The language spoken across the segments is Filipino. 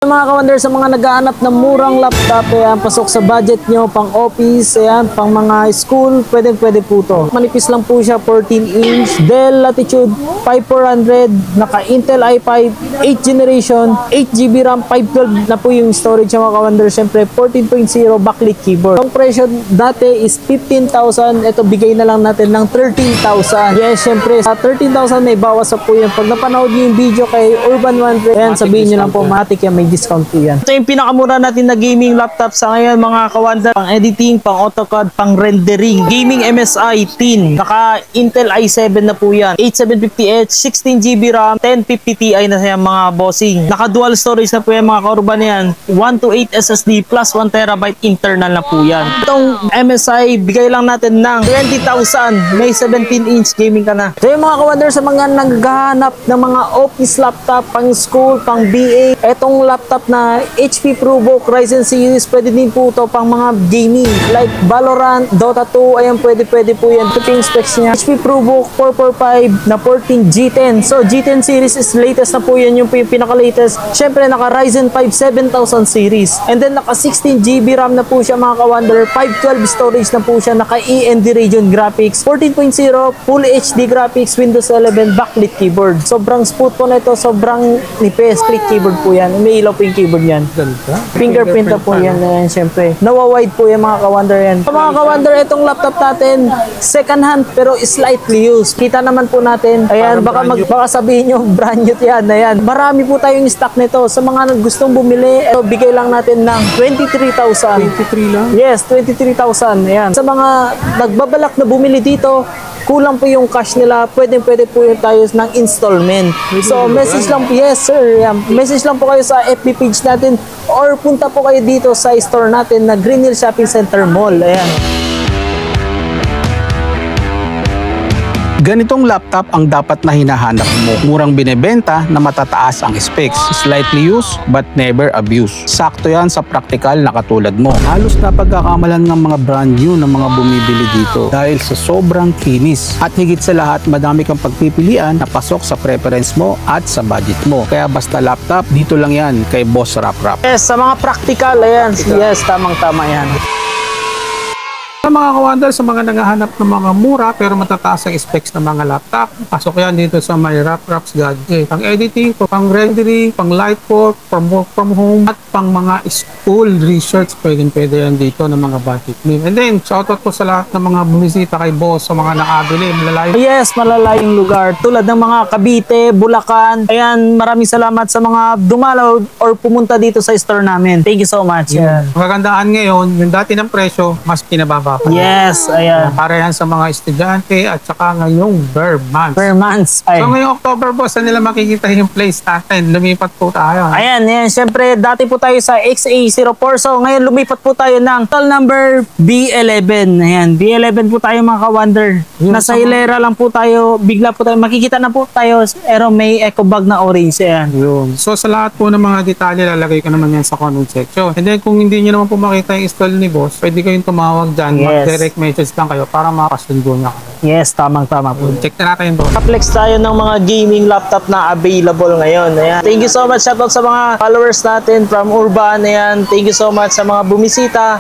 Mga ka-wonder, sa mga naghahanap ng murang laptop, ayan, pasok sa budget nyo, pang office, ayan, pang mga school, pwede po to. Manipis lang po siya, 14-inch, Dell Latitude 5400, naka Intel i5, 8th generation, 8GB RAM, 512 na po yung storage mga ka-wonder. Siyempre, 14.0 backlit keyboard. Ang presyo dati is 15,000, ito bigay na lang natin ng 13,000. Yes, siyempre, sa 13,000 may bawas sa po yan. Pag napanood nyo yung video kay Urban 100, ayan, sabihin nyo lang po, matik yan, may discount po yan. Ito yung pinakamura natin na gaming laptop sa ngayon mga ka-wonder. Pang editing, pang AutoCAD, pang rendering. Gaming MSI 10. Naka Intel i7 na po yan. 8750H, 16GB RAM, 1050 Ti na siya mga bossing. Naka dual storage na po yan mga ka-urban yan. 128 SSD plus 1TB internal na po yan. Itong MSI, bigay lang natin ng 20,000. May 17-inch gaming ka na. So yung mga ka-wonder, sa mga naghahanap ng mga office laptop, pang school, pang BA, etong laptop na HP ProBook Ryzen series, pwede din po ito pang mga gaming like Valorant, Dota 2, ayan, pwede po yan. Ito yung specs niya, HP ProBook 445 na 14 G10. So G10 series is latest na po yan, yung pinaka-latest. Syempre naka Ryzen 5 7000 series, and then naka 16GB RAM na po siya mga ka-wonder, 512 storage na po siya, naka AMD Radeon graphics, 14.0 Full HD graphics, Windows 11 backlit keyboard. Sobrang smooth po na ito, sobrang nipis. Click keyboard po yan, may ilaw po yung keyboard yan. Fingerprint na po yan. Ayan, syempre. Nawa-wide po yung mga ka-wonder yan. So, mga ka-wonder, itong laptop natin, second hand pero slightly used. Kita naman po natin. Ayan, baka sabihin nyo, brand new yan. Ayan. Marami po tayong stock nito. Sa mga gustong bumili, ito, bigay lang natin ng 23,000. 23 lang? Yes, 23,000. Ayan. Sa mga nagbabalak na bumili dito, kulang po yung cash nila, pwede po yung tayo ng installment. So, message lang po, yes sir, message lang po kayo sa FB page natin or punta po kayo dito sa store natin na Green Hill Shopping Center Mall. Ayan. Ganitong laptop ang dapat na hinahanap mo. Murang binebenta na matataas ang specs. Slightly used but never abused. Sakto yan sa practical na katulad mo. Halos napagkakamalan ng mga brand new na mga bumibili dito dahil sa sobrang kinis. At higit sa lahat, madami kang pagpipilian na pasok sa preference mo at sa budget mo. Kaya basta laptop, dito lang yan kay Boss Rap. Yes, sa mga practical, ayan. Yes, tamang-tama yan. Sa mga ka-wonder, sa mga naghahanap ng mga mura pero matataas ang specs ng mga laptop, pasok yan dito sa may Rap's Gadget. Pang editing, pang rendering, pang light work, pang work from home, at pang mga school research, pwede yan dito ng mga budget meal. And then, shoutout ko sa lahat ng mga bumisita kay Boss, sa mga nakabili, malalayong. Yes, malalayong lugar. Tulad ng mga Cavite, Bulacan. Ayan, maraming salamat sa mga dumalaw or pumunta dito sa store namin. Thank you so much. Yeah. Magagandaan ngayon, yung dati ng presyo, mas pinababa. Yes, ayan. Para yan sa mga estudyante at saka ngayong bare months. Per months. Ay. So ngayong October, Boss, saan nila makikita yung place natin? Lumipat po tayo. Ayan, syempre dati po tayo sa XA04. So ngayon lumipat po tayo ng stall number B11. Ayan, B11 po tayo mga ka-wonder. Nasa hilera lang po tayo, bigla po tayo, makikita na po tayo, pero may eco bag na orange. Ayan. Yun. So sa lahat po ng mga detalye, lalagay ko naman yan sa comment section. And then kung hindi nyo naman po makita yung stall ni Boss, pwede kayong tumawag dyan. Yes. Mag-direct message lang kayo para makasundo niya kayo. Yes, tamang-tama po. Check na natin doon. Flex tayo ng mga gaming laptop na available ngayon. Ayan. Thank you so much. Shoutout sa mga followers natin from Urban. Ayan. Thank you so much sa mga bumisita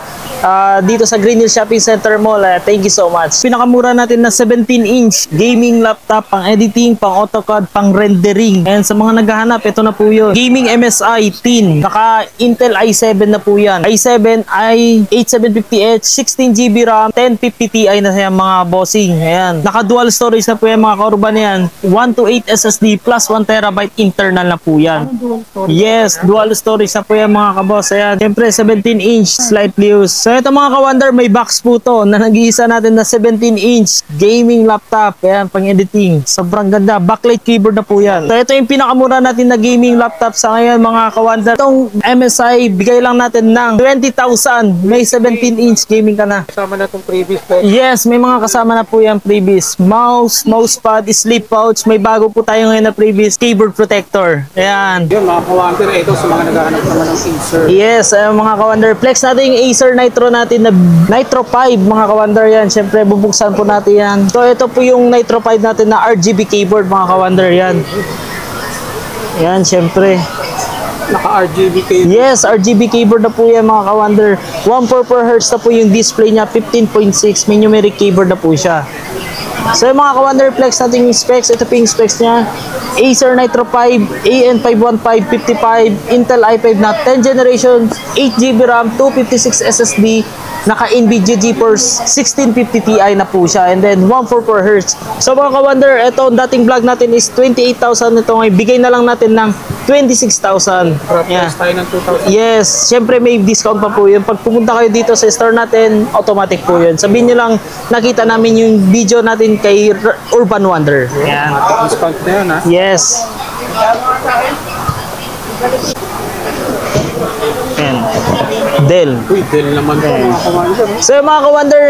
dito sa Green Hill Shopping Center Mall. Thank you so much. Pinakamura natin na 17-inch gaming laptop, pang editing, pang AutoCAD, pang rendering. And sa mga naghahanap, ito na po yun. Gaming MSI 10. Naka Intel i7 na po yan. i7, i8750H, 16GB RAM, 1050 Ti na siya mga bossing. Ayan. Naka dual storage na po yan mga ka-urban yan. 128 SSD plus 1TB internal na po yan. Yes, dual storage na po yan mga kaboss. Ayan. Siyempre 17-inch slightly used. So ito mga ka-wonder, may box po to na nag-iisa natin na 17-inch gaming laptop. Ayan, pang editing. Sobrang ganda. Backlight keyboard na po yan. So ito yung pinakamura natin na gaming laptop sa ngayon mga ka-wonder. Itong MSI, bigay lang natin ng 20,000. May 17-inch gaming ka na. Kasama na itong previous po. Yes, may mga kasama na po yung previous. Mousepad, sleep pouch. May bago po tayo ngayon na previous keyboard protector. Ayan. Yun mga ka-wonder, ito sa mga naghahanap naman ng Acer. Yes, mga ka-wonder. Flex natin yung Acer Nitro natin na Nitro 5 mga ka-wonder yan. Siyempre, bubuksan po natin yan. So, ito po yung Nitro 5 natin na RGB keyboard mga ka-wonder yan. Yan, siyempre. Naka-RGB cable. Yes, RGB keyboard na po yan mga ka-wonder. 144 Hz na po yung display niya, 15.6, may numeric keyboard na po siya. So yung mga ka-wonder, flex natin yung specs. Ito po yung specs niya. Acer Nitro 5, AN51555, Intel i5 na 10th generation, 8GB RAM, 256 SSD, naka-NVIDIA GeForce 1650 Ti na po siya, and then 144 Hz. So mga ka-wonder, ito dating vlog natin is 28,000. Ito ngayon, bigay na lang natin ng 26,000. Yeah. Tayo ng 2,000. Yes, syempre may discount pa po yun. Pag pumunta kayo dito sa store natin, automatic po yun. Sabihin nyo lang, nakita namin yung video natin kay Urban Wonder. Yan. Discount na yun, ha? Yes. Yan. Dell. Uy, Dell naman po mga ka-wonder. So yung mga ka-wonder,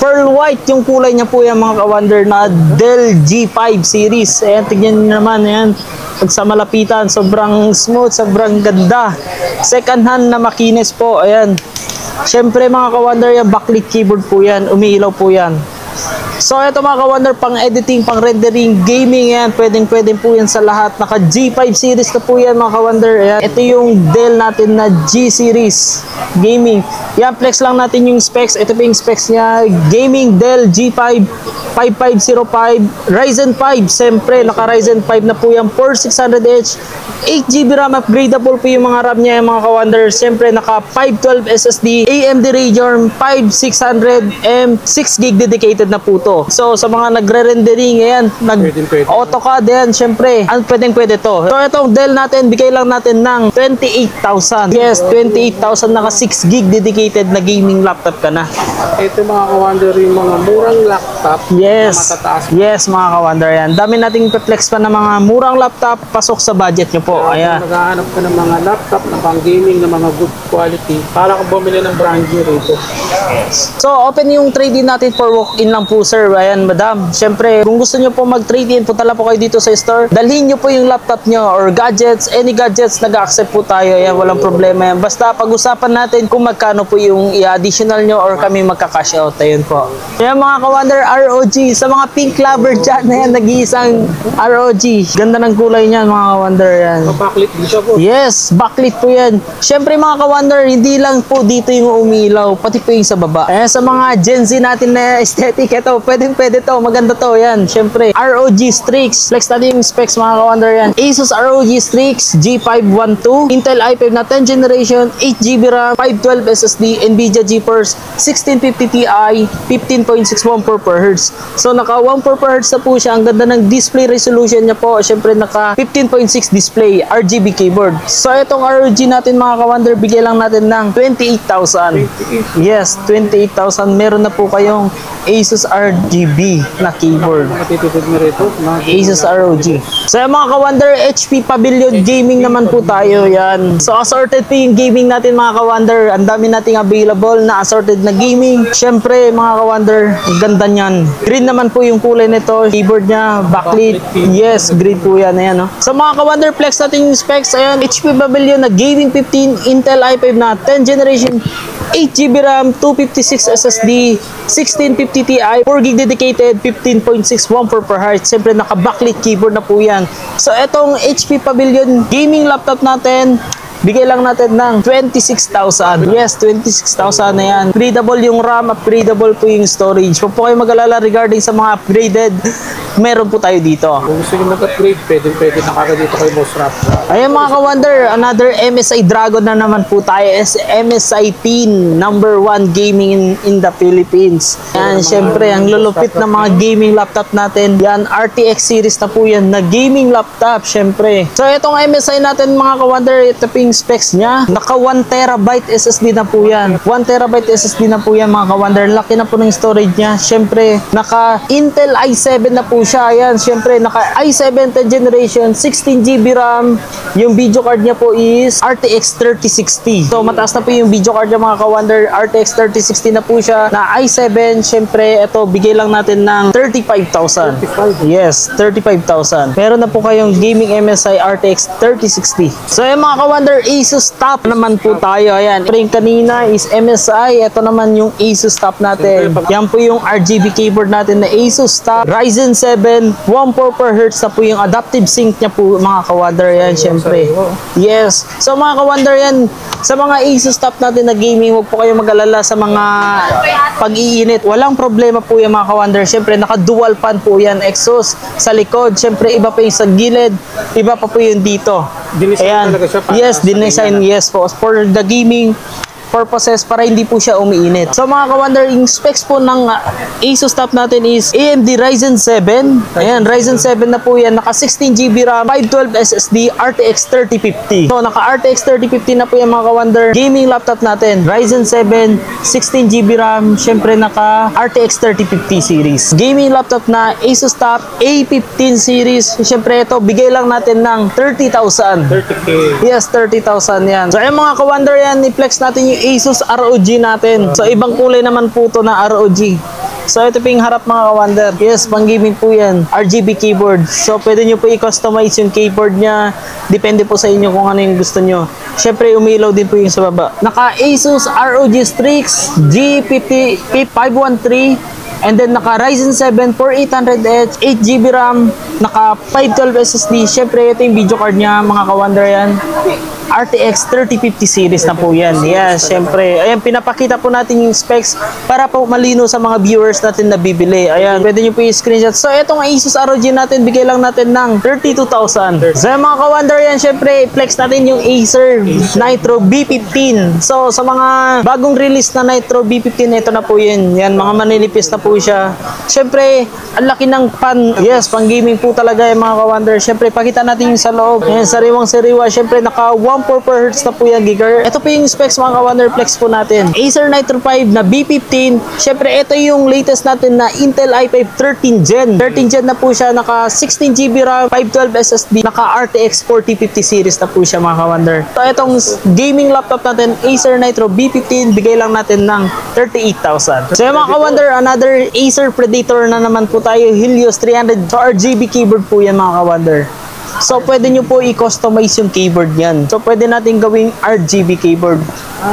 pearl white yung kulay niya po yan mga ka-wonder na Dell G5 series. Ayan, tignan nyo naman. Ayan. Pag sa malapitan, sobrang smooth, sobrang ganda. Second hand na makinis po. Ayan. Siyempre mga ka-wonder, yan backlit keyboard po yan. Umiilaw po yan. So ito mga ka-wonder, pang editing, pang rendering, gaming yan, pwedeng po yan sa lahat. Naka G5 series na po yan mga ka-wonder. Ayan. Ito yung Dell natin na G series gaming. Yan, flex lang natin yung specs. Ito po yung specs niya. Gaming Dell G5 5505 Ryzen 5. Siyempre naka Ryzen 5 na po yan, 4600H, 8GB RAM, upgradable po yung mga RAM niya mga ka-wonder. Siyempre naka 512 SSD, AMD Radeon 5600M, 6GB dedicated na po to. So sa mga nagre-rendering, ayan, nag-AutoCAD yan, siyempre, pwede to. So itong Dell natin, bigay lang natin ng 28,000. Yes, 28,000, naka 6GB dedicated na gaming laptop ka na. Ito mga ka-wonder, yung mga murang laptop. Yes. Na matataas. Yes, mga ka-wonder yan. Dami nating flex pa ng mga murang laptop, pasok sa budget nyo po. Ayan. Kung naghahanap ka ng mga laptop na pang gaming na mga good quality, para kang bumili ng brand new rito. So, open yung trade-in natin for walk-in lang po, sir. Ayan, madam. Siyempre, kung gusto nyo po mag-trade-in, punta lang po kayo dito sa store. Dalhin nyo po yung laptop nyo or gadgets, any gadgets, nag-accept po tayo. Ayan, walang problema yan. Basta pag-usapan natin kung magkano po yung i-additional nyo or kami magka-cash out. Ayun po. Ayan mga ka-wonder, ROG. Sa mga pink lover dyan, ayan, nag-iisang ROG. Ganda ng kulay niyan, mga ka-wonder. Yan. Backlit dito po. Yes, backlit po yan. Siyempre mga ka-wonder, hindi lang po dito yung umilaw, pati po yung sa baba. Ayan, sa mga Gen Z natin na aesthetic, ito, pwede to, maganda to, yan. Siyempre, ROG Strix. Flex natin yung specs mga ka-wonder yan. Asus ROG Strix G512, Intel i5 na 10th generation, 8GB RAM, 512 SSD, NVIDIA GeForce 1650 Ti, 15.614 Hz. So, naka 144 Hz na po siya. Ang ganda ng display resolution niya po. Siyempre, naka 15.6 display, RGB keyboard. So, itong ROG natin mga ka-wonder, bigay lang natin ng 28,000. Yes, 28,000. Meron na po kayong Asus RGB na keyboard. Matitipid mo rito. Asus ROG. So, yung mga ka-wonder, HP Pavilion Gaming naman po tayo. Yan. So, assorted po yung gaming natin mga ka-wonder. Ang dami nating available na assorted na gaming. Siyempre, mga ka-wonder, ganda niyan. Green naman po yung kulay nito. Keyboard niya, backlit. Yes, green po yan. Ayan, no? So, mga ka-wonder, flex natin yung specs. Ayan, HP Pavilion na Gaming 15, Intel i5 na 10th generation, 8GB RAM, 256 SSD, 1650 Ti, 4GB dedicated, 15.614 per Hz. Siyempre, naka-backlit keyboard na po yan. So, etong HP Pavilion gaming laptop natin, bigay lang natin ng 26,000. Yes, 26,000 na yan. Upgradable yung RAM, upgradable po yung storage. Huwag po kayo mag-alala regarding sa mga upgraded, meron po tayo dito. Kung gusto nyo mag-upgrade, pwede na kagad dito kay Boss Rap. Ayan mga ka-wonder, another MSI Dragon na naman po tayo. MSI Teen, #1 gaming in the Philippines. Yan, syempre, ang lulupit ng mga gaming laptop natin. Yan, RTX series na po yan, na gaming laptop, syempre. So, itong MSI natin mga ka-wonder, ito po yung specs niya. Naka 1TB SSD na po yan. 1TB SSD na po yan mga ka-wonder. Laki na po ng storage niya. Syempre, naka Intel i7 na po siya. Ayan, syempre, naka i7 10th generation, 16GB RAM. Yung video card niya po is RTX 3060. So, mataas na po yung video card niya mga ka-wonder. RTX 3060 na po siya. Na i7, syempre, ito, bigay lang natin ng 35,000. Yes, 35,000. Meron na po kayong gaming MSI RTX 3060. So, yung mga ka-wonder, Kawander, Asus top naman po tayo. Ayan, yung kanina is MSI. Ito naman yung Asus top natin. Yan po yung RGB keyboard natin na Asus top. Ryzen 7, 144Hz na po yung adaptive sync niya po mga Kawander. Yan, syempre. Yes. So mga Kawander yan, sa mga Asus top natin na gaming, huwag po kayo mag-alala sa mga pag-iinit. Walang problema po yung mga Kawander. Syempre, naka-dual fan po yan. Exhaust sa likod. Syempre, iba pa yung sa gilid. Iba pa po yung dito. Ayan. Yes, dinesign. Yes po. For the gaming purposes para hindi po siya umiinit. So mga Kawander, yung specs po ng Asus top natin is AMD Ryzen 7. Ayan, Ryzen 7 na po yan. Naka 16GB RAM, 512 SSD, RTX 3050. So naka RTX 3050 na po yan mga Kawander. Gaming laptop natin, Ryzen 7, 16GB RAM, syempre naka RTX 3050 series. Gaming laptop na Asus top A15 series. Syempre ito, bigay lang natin ng 30,000. 30K. Yes, 30,000 yan. So ayun mga Kawander yan, i-flex natin yung Asus ROG natin. So ibang kulay naman po to na ROG. So ito po yung harap mga Kawander. Yes, pang gaming po yan. RGB keyboard. So pwede nyo po i-customize yung keyboard nya. Depende po sa inyo kung ano yung gusto nyo. Syempre umilaw din po yung sa baba. Naka Asus ROG Strix G513. And then naka Ryzen 7 4800H, 8GB RAM, naka 512 SSD. Syempre ito yung video card nya mga Kawander yan. RTX 3050 series na po yan. Yes, syempre. Ayan, pinapakita po natin yung specs para po malino sa mga viewers natin na bibili. Ayan, pwede nyo po yung screenshot. So, itong Asus ROG natin, bigay lang natin ng 32,000. So, mga Kawander yan, syempre, flex natin yung Acer Nitro B15. So, sa mga bagong release na Nitro B15, ito na po yun. Yan, mga manilipis na po siya. Syempre, ang laki ng pan. Yes, pang gaming po talaga yung mga Kawander. Syempre, pakita natin yung sa loob. Ayan, sariwang-sariwa. Syempre, naka 144Hz na po yung gigahertz. Ito po yung specs mga Kawander, flex po natin. Acer Nitro 5 na B15. Syempre, ito yung latest natin na Intel i5 13 Gen. 13 Gen na po siya. Naka 16GB RAM, 512 SSD. Naka RTX 4050 series na po siya mga Kawander. So, itong gaming laptop natin, Acer Nitro B15, bigay lang natin ng 38,000. So, mga Kawander, another Acer Predator na naman po tayo. Helios 300. So, RGB keyboard po yan mga Kawander. So, pwede nyo po i-customize yung keyboard yan. So, pwede natin gawing RGB keyboard.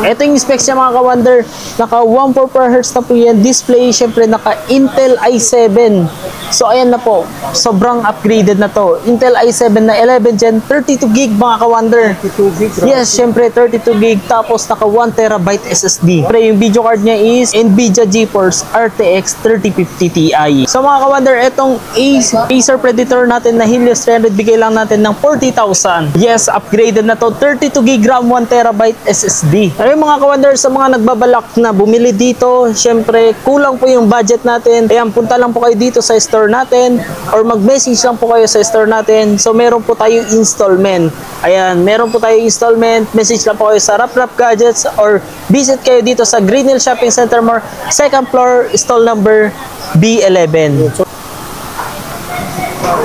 Ito yung specs niya mga Kawander. Naka 144Hz na po yan. Display, syempre naka Intel i7. So, ayan na po. Sobrang upgraded na to. Intel i7 na 11 Gen, 32GB mga Kawander. 32GB. Yes, syempre 32GB. Tapos naka 1TB SSD. Syempre, yung video card niya is NVIDIA GeForce RTX 3050 Ti. So, mga Kawander, itong Acer Predator natin na Helios 300, bigay lang natin ng 40,000. Yes, upgraded na to. 32GB RAM, 1TB SSD. Ayun mga Kawander, sa mga nagbabalak na bumili dito, syempre kulang po yung budget natin. Ayan, punta lang po kayo dito sa store natin or mag-message lang po kayo sa store natin. So meron po tayong installment. Ayan, meron po tayong installment. Message lang po kayo sa Rap Gadgets or visit kayo dito sa Green Hill Shopping Center More, 2nd floor, stall number B11.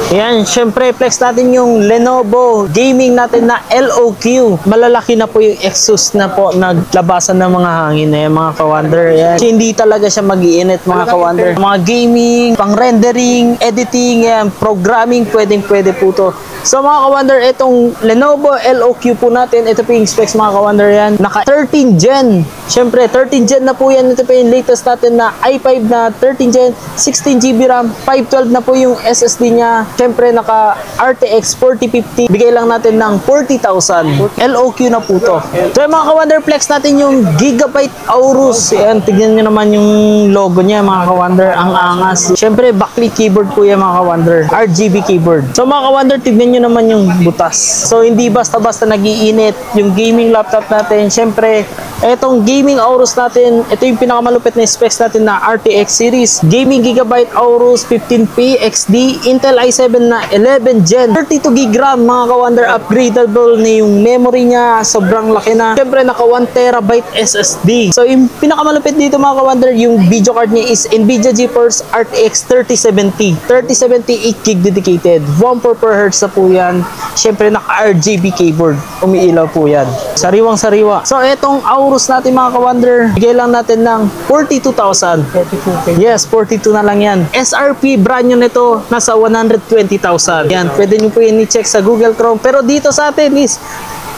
Yan, syempre flex natin yung Lenovo gaming natin na LOQ. Malalaki na po yung exhaust na po naglabasan ng mga hangin na yan mga Kawander. Yan. Hindi talaga siya mag-iinit mga Kawander. Mga gaming, pang rendering, editing, yan, programming, pwede po to. So mga Kawander, itong Lenovo LOQ po natin, ito po yung specs mga Kawander yan. Naka 13 Gen. Syempre 13 Gen na po yan. Ito po yung latest natin na i5 na 13 Gen, 16GB RAM, 512 na po yung SSD niya. Syempre naka RTX 4050, bigay lang natin ng 40,000. LOQ na po to. So mga Kawander, flex natin yung Gigabyte Aorus. Ayan, tignan nyo naman yung logo niya mga Kawander, ang angas. Syempre backlit keyboard po yan mga Kawander, RGB keyboard. So mga Kawander, tignan nyo naman yung butas. So hindi basta-basta nagiinit yung gaming laptop natin. Syempre etong gaming Aorus natin, ito yung pinakamalupit na specs natin na RTX series. Gaming Gigabyte Aorus 15P XD, Intel i7 na 11 Gen, 32GB RAM mga Kawander, upgradable na yung memory niya, sobrang laki na. Siyempre naka 1TB SSD. So yung pinakamalupit dito mga Kawander, yung video card niya is NVIDIA GeForce RTX 3070. 3070 8GB dedicated, 144Hz na po yan. Siyempre naka RGB keyboard, umiilaw po yan. Sariwang sariwa. So etong Aorus natin mga Kawander, bigay lang natin ng 42,000. 42K. Yes, 42 na lang yan. SRP brand nyo nito, nasa 120,000. Yan, pwede nyo po yun i-check sa Google Chrome. Pero dito sa atin is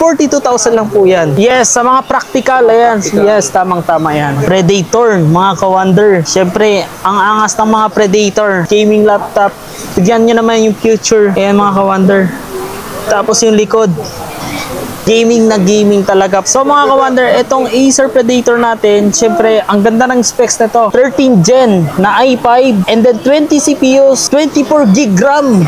42,000 lang po yan. Yes, sa mga practical, ayan. Yes, tamang-tama yan. Predator, mga ka-wonder. Siyempre, ang angas ng mga Predator. Gaming laptop. Tignan nyo naman yung future. Ayan, mga ka-wonder. Tapos yung likod. Gaming na gaming talaga. So mga ka-wonder, itong Acer Predator natin, syempre, ang ganda ng specs nito. 13 Gen na i5 and then 20 CPUs, 24 gig RAM.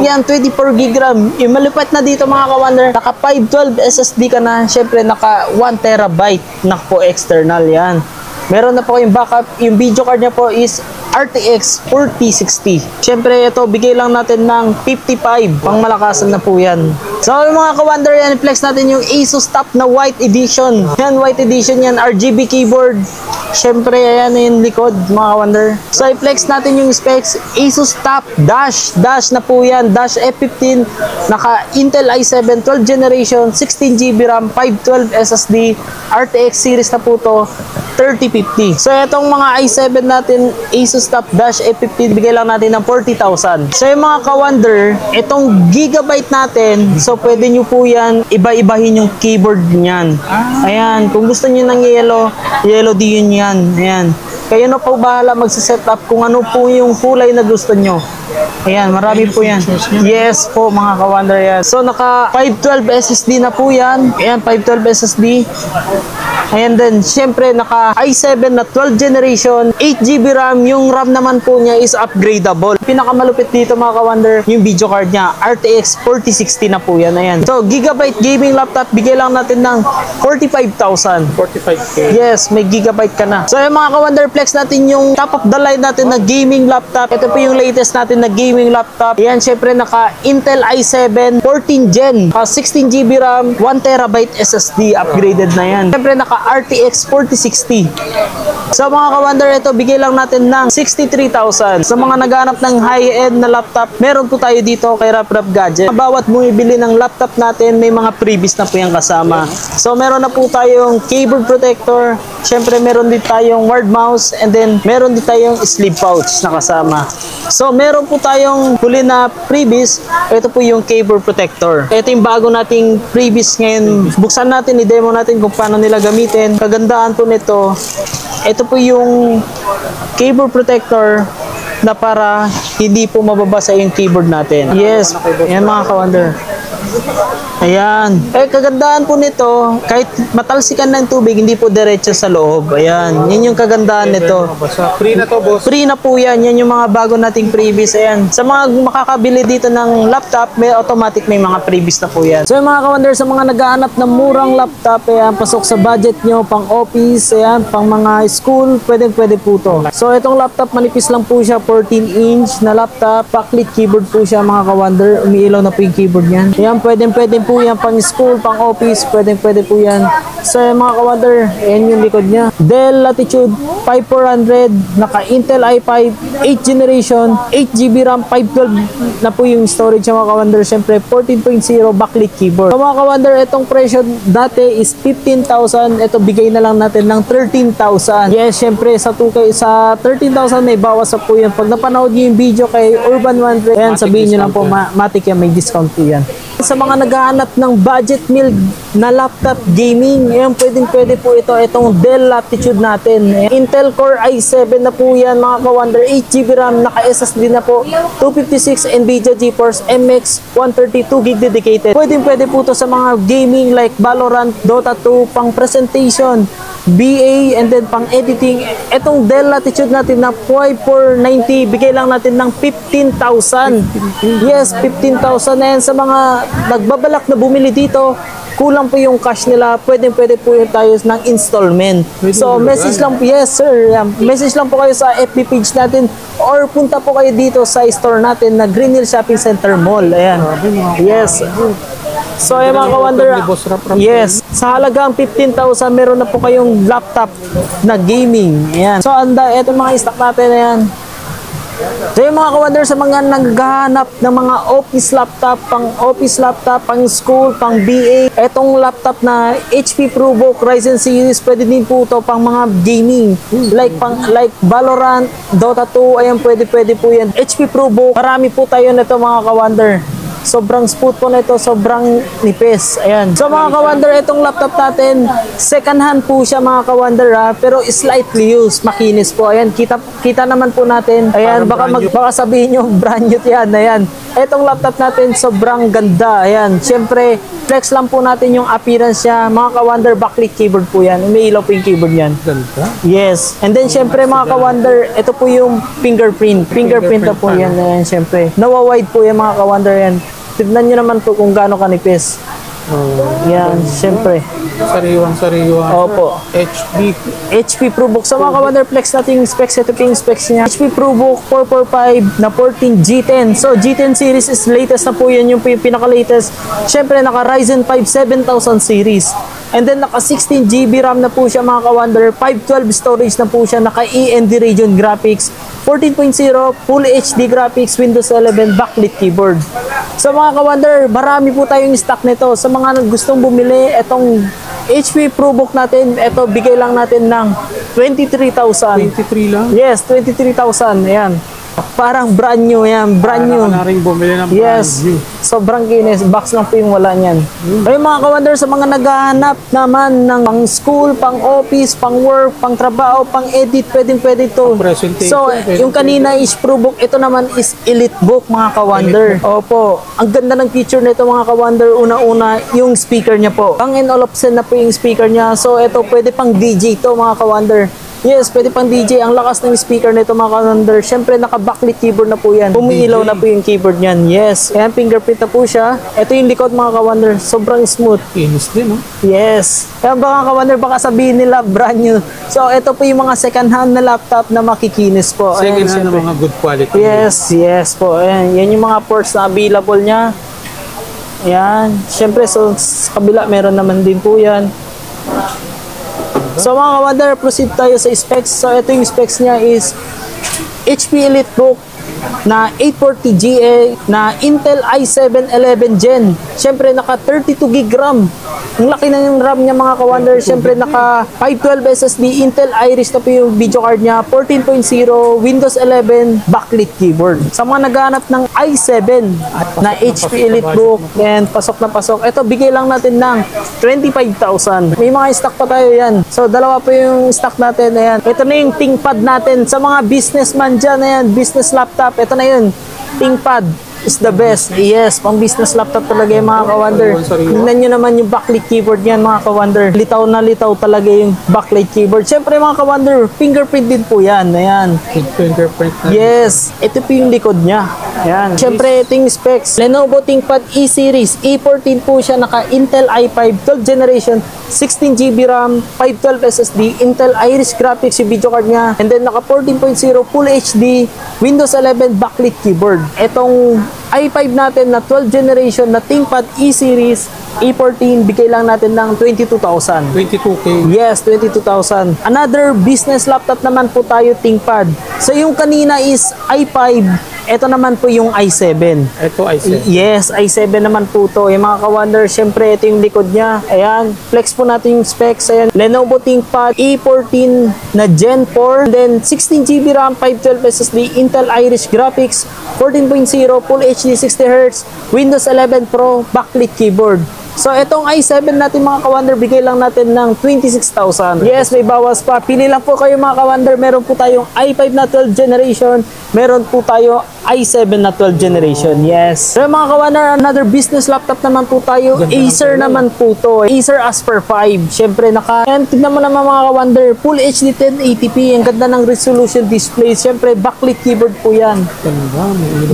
Yan, 24 gig RAM. Yung malupit na dito mga ka-wonder, naka 512 SSD ka na, syempre naka 1 terabyte na po external yan. Meron na po yung backup. Yung video card niya po is RTX 4060. Siyempre, ito, bigay lang natin ng 55. Pang malakasan na po yan. So, yung mga ka-wonder yan, flex natin yung Asus Top na White Edition. Yan, White Edition yan. RGB keyboard. Siyempre, ayan yung likod, mga ka-wonder. So, i-flex natin yung specs. Asus Top Dash. Dash na po yan. Dash F15. Naka Intel i7 12th generation. 16GB RAM. 512 SSD. RTX series na po to. 3050. So, itong mga i7 natin, Asus Top Dash F15, bigay lang natin ng 40,000. So, yung mga ka-wonder, itong gigabyte natin, so, pwede nyo po yan, iba-ibahin yung keyboard niyan. Ayan, kung gusto nyo ng yellow din yan. Ayan. Kayo na po bahala magsiset up kung ano po yung kulay na gusto nyo. Ayan, marami po yan. Yes po, mga ka-wonder yan. So, naka 512 SSD na po yan. Ayan, 512 SSD. Ayan din, syempre naka i7 na 12th generation, 8GB RAM, yung RAM naman po niya is upgradable. Pinakamalupit dito mga ka-wonder, yung video card niya, RTX 4060 na po yan, ayan. So, gigabyte gaming laptop, bigay lang natin ng 45,000. 45K. Yes, may gigabyte ka na. So, yung mga ka-wonder, flex natin yung top of the line natin na gaming laptop. Ito po yung latest natin na gaming laptop. Ayan, syempre naka Intel i7 14 Gen, 16GB RAM, 1TB SSD, upgraded na yan. Syempre naka RTX 4060. Sa mga ka-wonder, ito bigay lang natin ng 63,000. Sa mga naghahanap ng high-end na laptop, meron po tayo dito kay Rap Gadget. Bawat bumibili ng laptop natin, may mga freebies na po yung kasama. So meron na po tayong keyboard protector, syempre meron din tayong word mouse, and then meron din tayong sleeve pouch na kasama. So meron po tayong huli na freebies. Ito po yung keyboard protector. Ito yung bago nating freebies ngayon. Buksan natin, i-demo natin kung paano nila gamitin. Kagandaan po nito, ito po yung keyboard protector na para hindi po mababasa yung keyboard natin. Yes, yan mga ka-wonder. Ayan. Kagandahan po nito, kahit matalsikan ng tubig, hindi po diretso sa loob. Ayan. Yan yung kagandahan nito. Free na to, boss. Free na po yan. Yan yung mga bago nating freebies. Ayan. Sa mga makakabili dito ng laptop, may automatic may mga freebies na po yan. So yung mga ka-wonder, sa mga naghahanap ng murang laptop, ayan, pasok sa budget nyo, pang office, ayan, pang mga school, pwede po to. So itong laptop, manipis lang po siya, 14-inch na laptop, backlit keyboard po siya mga ka-wonder. Umiilaw na po yung keyboard niyan. Ayan, pwede po yan pang school, pang office, pwede po yan. So mga ka-wonder, ayan yung likod niya. Dell Latitude 5400, naka Intel i5 8th generation, 8GB RAM, 512 na po yung storage mga ka-wonder. Siyempre 14.0 backlit keyboard. So mga ka-wonder, itong presyo dati is 15,000. Ito bigay na lang natin ng 13,000. Yes, siyempre sa 13,000 may bawas sa po yan. Pag napanood niyo yung video kay Urban 100, ayan, sabihin nyo lang po, matik yan, may discount po yan. Sa mga naghahanap ng budget meal na laptop gaming, ayan, pwede po itong Dell Latitude natin. Ayan, Intel Core i7 na po yan mga ka-wonder, 8GB RAM, naka SSD na po, 256 NVIDIA GeForce MX 132GB dedicated. Pwede po to sa mga gaming like Valorant, Dota 2, pang presentation, BA, and then pang editing. Itong Dell Latitude natin na 5490, bigay lang natin ng 15,000. Yes, 15,000 na yan. Sa mga nagbabalak na bumili dito, kulang po yung cash nila, pwede po yung tayo ng installment. So message lang po, yes sir, message lang po kayo sa FB page natin or punta po kayo dito sa store natin na Green Hill Shopping Center Mall. Ayan. Yes. So yung mga ka-wonder, yes, sa halagang 15,000 meron na po kayong laptop na gaming. Ayan. So ito mga stock natin. Ayan. So yung mga ka-wonder, sa mga naghahanap ng mga office laptop, pang school, pang BA, etong laptop na HP ProBook Ryzen series, pwede din po ito pang mga gaming, like Valorant, Dota 2, ayan, pwede po yan. HP ProBook, marami po tayo nito mga ka-wonder. Sobrang smooth po na ito, sobrang nipis. Ayan. So mga ka-wonder, itong laptop natin, second hand po siya mga ka-wonder ha, pero slightly used, makinis po. Ayan, kita naman po natin. Ayan, baka sabihin nyo, brand new yan. Ayan. Itong laptop natin, sobrang ganda. Ayan. Siyempre, flex lang po natin yung appearance niya. Mga ka-wonder, backlit keyboard po yan. May ilaw po yung keyboard yan. Ganda. Yes. And then, siyempre mga ka-wonder, ito po yung fingerprint. Fingerprint na po yan. Ayan, siyempre. Nawa-wide po yan mga ka-wonder yan. Tignan nyo naman po kung gaano kanipis. Yan, siyempre. Sariwang-sariwa. Opo. HP ProBook. Sa mga ka-wonder, flex natin yung specs. Ito po yung specs niya. HP ProBook 445 na 14 G10. So, G10 series is latest na po yan. Yung pinaka-latest. Siyempre, naka Ryzen 5 7000 series. And then, naka 16 GB RAM na po siya mga ka-wonder. 512 storage na po siya. Naka AMD Radeon graphics. 14.0 Full HD graphics, Windows 11 backlit keyboard. So mga ka-wonder, marami po tayong stock nito. Sa mga gustong bumili, itong HP ProBook natin, ito bigay lang natin ng 23,000. 23 lang? Yes, 23,000. Ayan. Parang brand new yan, brand new. Para na rin bumili ng Yes, brand new. sobrang kinis. Box lang po yung wala niyan. Ayun mga ka-wonder, sa mga naghahanap naman ng pang school, pang office, pang work, pang trabaho, pang edit, pwede ito. Presentation, So, yung kanina is ProBook, ito naman is Elite Book mga ka-wonder. Opo, ang ganda ng feature nito mga ka-wonder. Una-una, yung speaker niya po. Pang Olufsen na po yung speaker niya. So, ito pwede pang DJ to mga ka-wonder. Yes, pwede pang DJ. Ang lakas ng speaker nito mga ka-wonder. Siyempre, naka-backlit keyboard na po yan. Umiilaw na po yung keyboard niyan. Yes. Ayan, fingerprint na po siya. Ito yung likod mga ka-wonder. Sobrang smooth. Kinis din, no? Yes. Kaya baka ka-wonder, baka sabihin nila brand new. So, ito po yung mga second hand na laptop na makikinis po. Second Ayan, hand na syempre. mga good quality. Yes po. Ayan, yan yung mga ports na available niya. Ayan. Siyempre, so, sa kabila, meron naman din po yan. So mga ka-wonder, proceed tayo sa specs. So ito yung specs niya is HP EliteBook na 840GA na Intel i7 11 Gen. Siyempre naka 32 GB RAM. Ang laki na yung RAM niya mga ka-wonder. Siyempre naka 512 SSD Intel Iris na po yung video card niya. 14.0 Windows 11 backlit keyboard. Sa mga naghahanap ng i7 na HP EliteBook, and pasok na pasok. Ito bigay lang natin ng 25,000. May mga stock pa tayo yan. So dalawa po yung stock natin. Ayan. Ito na yung ThinkPad natin. Sa mga businessman dyan, ayan, business laptop. Ito na yun. ThinkPad is the best. Yes, pang business laptop talaga yung mga ka-wonder. Tingnan nyo naman yung backlit keyboard niyan mga ka-wonder. Litaw na litaw talaga yung backlit keyboard. Siyempre mga ka-wonder, fingerprint din po yan. Ayan. Fingerprint na. Yes, ito po yung likod niya. Ayan. Siyempre, ito yung specs. Lenovo ThinkPad E-Series. E14 po siya. Naka Intel i5 12th generation. 16GB RAM, 512 SSD, Intel Iris graphics yung video card niya. And then naka 14.0 Full HD, Windows 11 backlit keyboard. Itong i5 natin na 12th generation na ThinkPad E-Series E14, bigay lang natin ng 22,000. 22K. Yes, 22,000. Another business laptop naman po tayo, ThinkPad. So yung kanina is i5, ito naman po yung i7. Ito i7. Yes, i7 naman po to. Yung mga ka-wonder, syempre ito yung likod niya. Ayan, flex po natin yung specs. Ayan, Lenovo ThinkPad E14 na Gen 4. And then 16GB RAM, 512 SSD, Intel Iris graphics, 14.0 Full HD 60Hz, Windows 11 Pro, backlit keyboard. So, itong i7 natin mga ka-wonder, bigay lang natin ng 26,000. Yes, may bawas pa. Pili lang po kayo mga ka-wonder. Meron po tayong i5 na 12th generation. Meron po tayo i7 na 12th generation. Yes. So, mga ka-wonder, another business laptop naman po tayo. Acer naman po to. Acer Aspire 5. Siyempre, Yan, tignan mo naman mga ka-wonder. Full HD 1080p. Ang ganda ng resolution display. Siyempre, backlit keyboard po yan.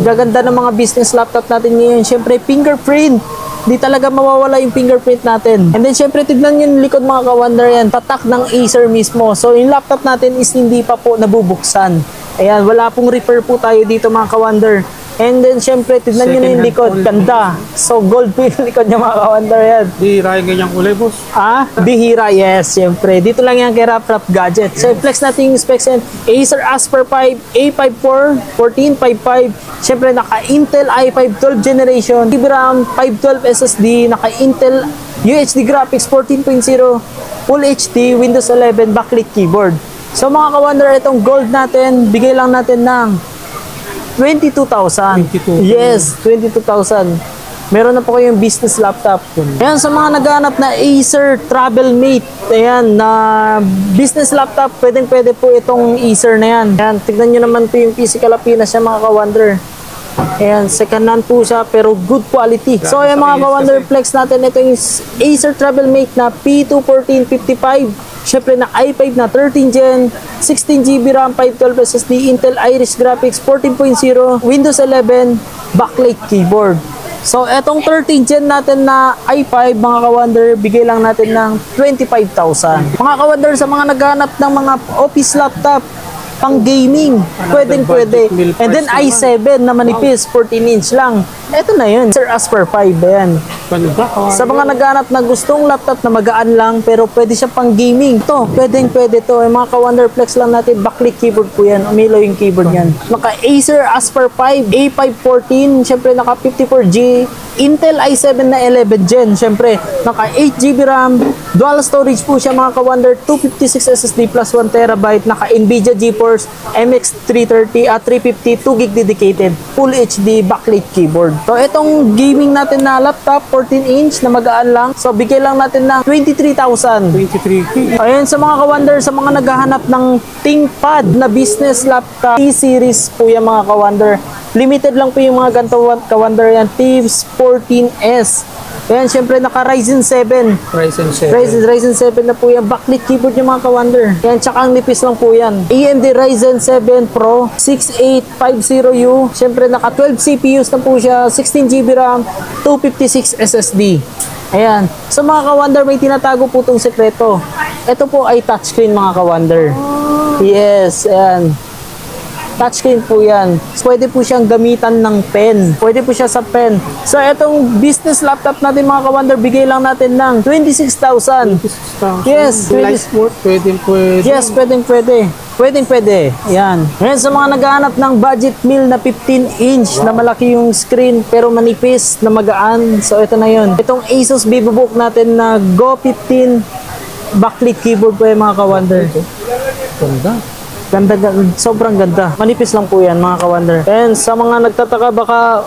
Gaganda ng mga business laptop natin ngayon. Siyempre, fingerprint. Di talaga mawawala yung fingerprint natin. And then syempre tignan yung likod mga ka-wonder yan. Tatak ng Acer mismo. So yung laptop natin is hindi pa po nabubuksan. Ayan, wala pong repair po tayo dito mga ka-wonder. And then syempre tignan nyo na yung likod. Ganda. So gold po yung likod niya mga ka-wonder yan. Di rahin ganyang kulay, boss. Bihira, yes, syempre. Dito lang yan kay Rap Gadget. So, flex natin yung specs yan. Acer Aspire 5, A54, 1455. Syempre, naka-Intel i5 12th generation. GB RAM, 512 SSD. Naka-Intel UHD graphics, 14.0. Full HD, Windows 11, backlit keyboard. So, mga ka-wonder, itong gold natin, bigay lang natin ng 22,000. 22. Yes, 22,000. Meron na po kayong business laptop. Ayan, sa mga naghahanap na Acer Travelmate, ayan, na business laptop, pwede po itong Acer na yan. Ayan, tignan nyo naman po yung physical appearance siya mga ka-Wonder. Ayan, second hand po siya pero good quality. So ayan mga ka-Wonder, flex natin ito yung Acer Travelmate na P21455. Syempre na i5 na 13 Gen, 16GB RAM, 512 SSD, Intel Iris Graphics 14.0, Windows 11, backlight keyboard. So etong 13 Gen natin na i5 mga ka-Wonder, bigay lang natin ng 25,000. Mga ka-Wonder, sa mga naghahanap ng mga office laptop pang gaming, pwede. And then i7 na manipis, 14-inch lang. Ito na yun, Sir Asper 5, ayan. Sa mga naghanap na gustong laptop na magaan lang pero pwede siya pang gaming, to, pwede to. Yung mga ka-Wonder, flex lang natin, backlit keyboard po yan, umilaw yung keyboard yan. Naka Acer Asper 5, A514, syempre naka 54G, Intel i7 na 11 Gen, syempre naka 8GB RAM, dual storage po siya mga ka-Wonder, 256 SSD plus 1TB, naka Nvidia GeForce MX 330 at 350, 2GB dedicated, full HD backlit keyboard. So itong gaming natin na laptop, 14-inch na magaan lang, so bigay lang natin ng 23,000. 23K. Ayun, sa mga ka-Wonder, sa mga naghahanap ng ThinkPad na business laptop, T-series po yan mga ka-Wonder. Limited lang po yung mga ganito ka-Wonder yan, Thieves 14S. Ayan, syempre naka Ryzen 7. Ryzen 7 na po yan. Backlit keyboard yung mga ka-Wonder. Yan, tsaka ang nipis lang po yan. AMD Ryzen 7 Pro 6850U. Syempre naka 12 CPUs na po siya. 16GB RAM, 256 SSD. Ayan. So mga ka-Wonder, may tinatago po itong sekreto. Ito po ay touchscreen mga ka-Wonder. Yes, ayan. Touchscreen po yan. So, pwede po siyang gamitan ng pen. Pwede po siya sa pen. So, itong business laptop natin mga ka-Wonder, bigay lang natin ng 26,000. 26,000. Yes. Light mode, pwede. Yes, pwede. Yan. Ngayon, sa mga naghahanap ng budget meal na 15-inch na malaki yung screen pero manipis na magaan. So, ito na yun. Itong Asus VivoBook natin na Go 15 backlit keyboard po yung mga ka-Wonder. Ganda, sobrang ganda. Manipis lang po yan mga ka-Wonder. And sa mga nagtataka baka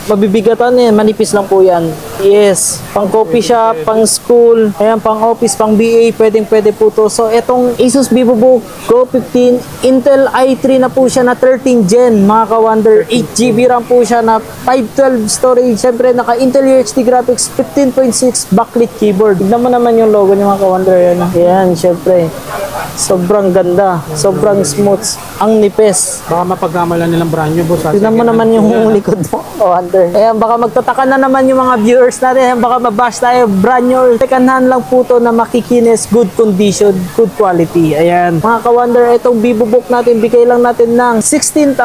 mabibigatan yan, manipis lang po yan. Yes, pang coffee shop, pang school, ayan, pang office, pang BA, pwede po to. So itong Asus VivoBook Go 15, Intel i3 na po siya na 13 Gen mga ka-Wonder, 8GB RAM po siya na 512 storage. Siyempre naka Intel UHD graphics, 15.6 backlit keyboard. Tignan mo naman yung logo niya mga ka-Wonder. Ayan, siyempre sobrang ganda, sobrang smooth, ang nipis. Baka mapagkamalan nilang brand new, boss. Tignan mo naman yung likod mo, Wonder. Ayan, baka magtataka na naman yung mga viewers natin. Ayan, baka mabash tayo. Brand new, second hand lang po to na makikinis, good condition, good quality. Ayan. Mga ka-Wonder, itong VivoBook natin, bigay lang natin ng 16,000.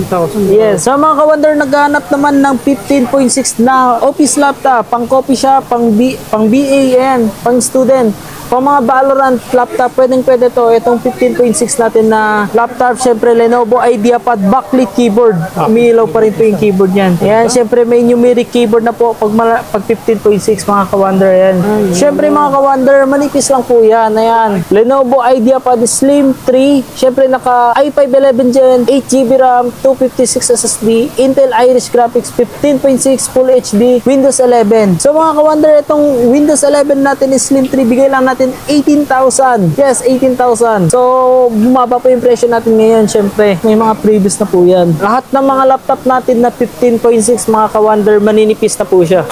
16,000. Yes. So mga ka-Wonder, naghahanap naman ng 15.6 na office laptop, pang coffee shop, pang BA, ayan, pang student. Pang mga Valorant laptop, pwede to. Itong 15.6 natin na laptop, syempre Lenovo IdeaPad backlit keyboard. Umiilaw pa rin po yung keyboard niyan. Ayan, syempre may numeric keyboard na po pag 15.6 mga ka-Wonder. Ayan. Syempre mga ka-Wonder, manipis lang po yan. Ayan. Lenovo IdeaPad Slim 3. Syempre naka i5 11 Gen, 8GB RAM, 256 SSD, Intel Iris Graphics 15.6 Full HD, Windows 11. So mga ka-Wonder, itong Windows 11 natin is Slim 3, bigay lang natin 18,000. Yes, 18,000. So, bumaba po yung presyo natin ngayon. Siyempre, may mga previous na po yan. Lahat ng mga laptop natin na 15.6 mga ka-Wonder, maninipis na po siya.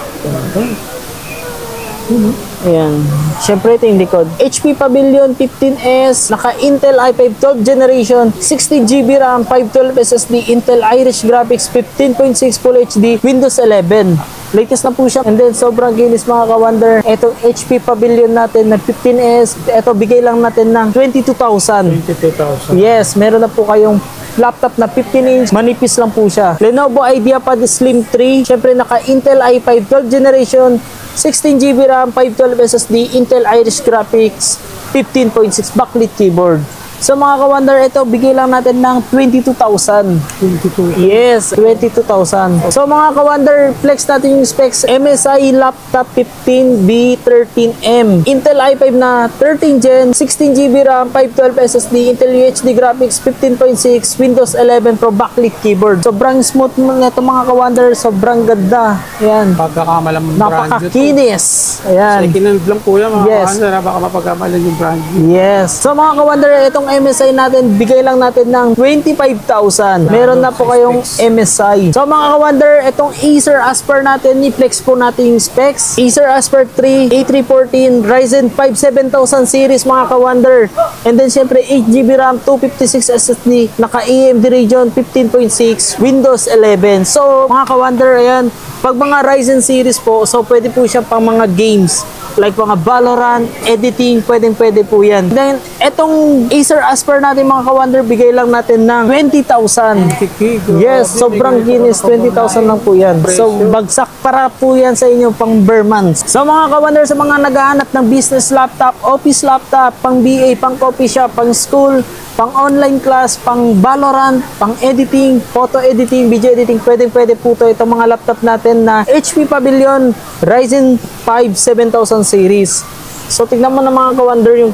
Ayan. Siyempre, ito yung likod. HP Pavilion 15S, naka Intel i5 12th generation, 16GB RAM, 512 SSD, Intel Iris Graphics, 15.6 Full HD, Windows 11. Latest na po siya. And then, sobrang ginis mga ka-Wonder. Itong HP Pavilion natin na 15S, ito, bigay lang natin ng 22,000. 22,000. Yes, meron na po kayong laptop na 15-inch, manipis lang po siya. Lenovo IdeaPad Slim 3, syempre naka Intel i5 12th generation, 16GB RAM, 512 SSD, Intel Iris Graphics, 15.6 backlit keyboard. So mga ka-wonder, ito bigay lang natin ng 22,000. 22. Yes, 22,000. So mga ka-wonder, flex natin yung specs. MSI laptop 15B13M. Intel i5 na 13 Gen, 16GB RAM, 512 SSD, Intel UHD graphics 15.6, Windows 11 Pro backlit keyboard. Sobrang smooth na ito mga ka-wonder, sobrang ganda. Ayan. Pagkakamalang brand nyo to. Napakakinis. Ayan. Second hand lang po yan mga Yes. kawander. Baka mapagkamalan yung brand nyo. Yes. So mga ka-wonder, itong MSI natin, bigay lang natin ng 25,000. Meron na po kayong MSI. So mga ka-wonder, itong Acer Aspire natin, i-flex po natin yung specs. Acer Aspire 3, A314, Ryzen 5 7000 series mga ka-wonder. And then syempre 8GB RAM, 256 SSD, naka AMD Radeon 15.6, Windows 11. So mga ka-wonder, ayan, pag mga Ryzen series po, so pwede po siya pang mga games. Like mga Valorant, editing, pwede po yan. Then, etong Acer Aspire natin mga ka-wonder, bigay lang natin ng 20,000. Yes, sobrang kinis, 20,000 lang po yan. So, bagsak para po yan sa inyo pang bare months. So, mga ka-wonder, sa mga naghahanap ng business laptop, office laptop, pang BA, pang coffee shop, pang school, pang online class, pang Valorant, pang editing, photo editing, video editing, pwede po ito. Itong mga laptop natin na HP Pavilion Ryzen 5 7000 series. So, tignan mo na mga ka-wonder yung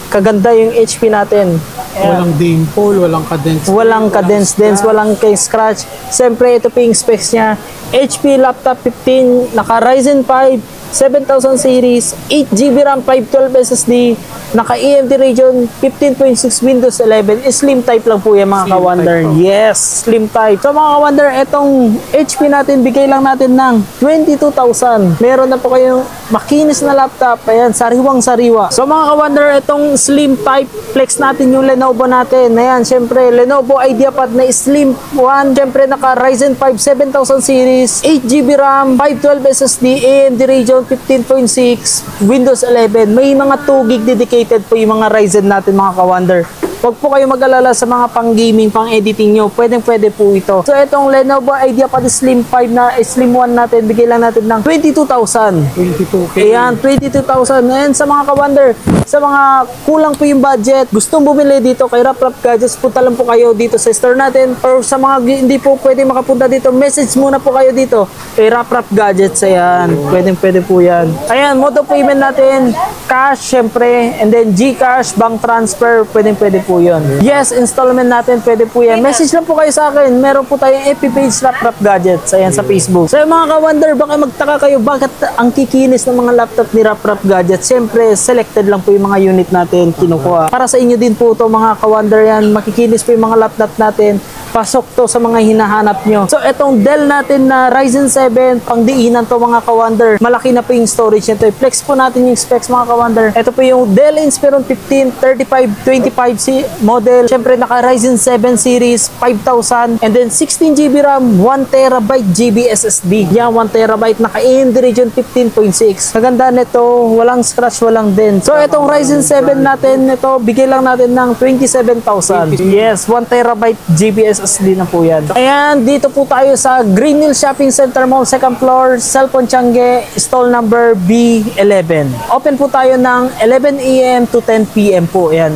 kaganda yung HP natin. Ayan. Walang dimple, walang cadence. Walang cadence, walang kay scratch. Siyempre, ito po yung specs niya. HP laptop 15, naka Ryzen 5 7000 series, 8GB RAM, 512 SSD, naka AMD Radeon 15.6, Windows 11. Slim type lang po yan mga ka-wonder. Yes, slim type. So mga ka-wonder, itong HP natin, bigay lang natin ng 22,000. Meron na po kayong makinis na laptop. Ayan, sariwang-sariwa. So mga ka-wonder, itong slim type, flex natin yung Lenovo natin. Ayan, syempre, Lenovo IdeaPad na slim one. Syempre, naka Ryzen 5 7000 series, 8GB RAM, 512 SSD, AMD Radeon 15.6, Windows 11. May mga 2 gig dedicated po yung mga Ryzen natin mga ka-wonder. Huwag po kayo mag-alala sa mga pang-gaming, pang-editing nyo. Pwede po ito. So, itong Lenovo IdeaPad Slim 5 na Slim 1 natin, bigay lang natin ng 22,000. 22K. Ayan, 22,000. Ayan, sa mga ka-wonder, sa mga kulang po yung budget, gustong bumili dito kay Rap Gadgets, punta lang po kayo dito sa store natin. Or sa mga hindi po pwede makapunta dito, message muna po kayo dito kay Rap Gadgets. Ayan, pwede po yan. Ayan, mode of payment natin, cash, syempre, and then GCash, bank transfer, pwede po yun. Yes, installment natin, pwede po yan. Message lang po kayo sa akin. Meron po tayong FB page Rap Gadgets. Ayan, sa Facebook. So, yung mga ka-wonder, baka magtaka kayo, bakit ang kikinis ng mga laptop ni Rap Gadgets? Siyempre, selected lang po yung mga unit natin kinukuha. Para sa inyo din po ito, mga ka-wonder yan. Makikinis po yung mga laptop natin. Pasok to sa mga hinahanap nyo. So, itong Dell natin na Ryzen 7, pangdiinan to mga ka-wonder. Malaki na po yung storage nito. Flex po natin yung specs mga ka-wonder. Ito po yung Dell Inspiron 15 3525C model. Siyempre, naka Ryzen 7 series, 5,000. And then, 16GB RAM, 1TB GB SSD. Yan, 1TB. Naka AMD Radeon 15.6. Kaganda nito, walang scratch, walang dent. So, itong Ryzen 7 natin, ito, bigay lang natin ng 27,000. Yes, 1TB GB SSD na po yan. Ayan, dito po tayo sa Green Hill Shopping Center Mall, 2nd floor, Cellphone Tiangge, stall number B11. Open po tayo ng 11 AM to 10 PM po. Ayan,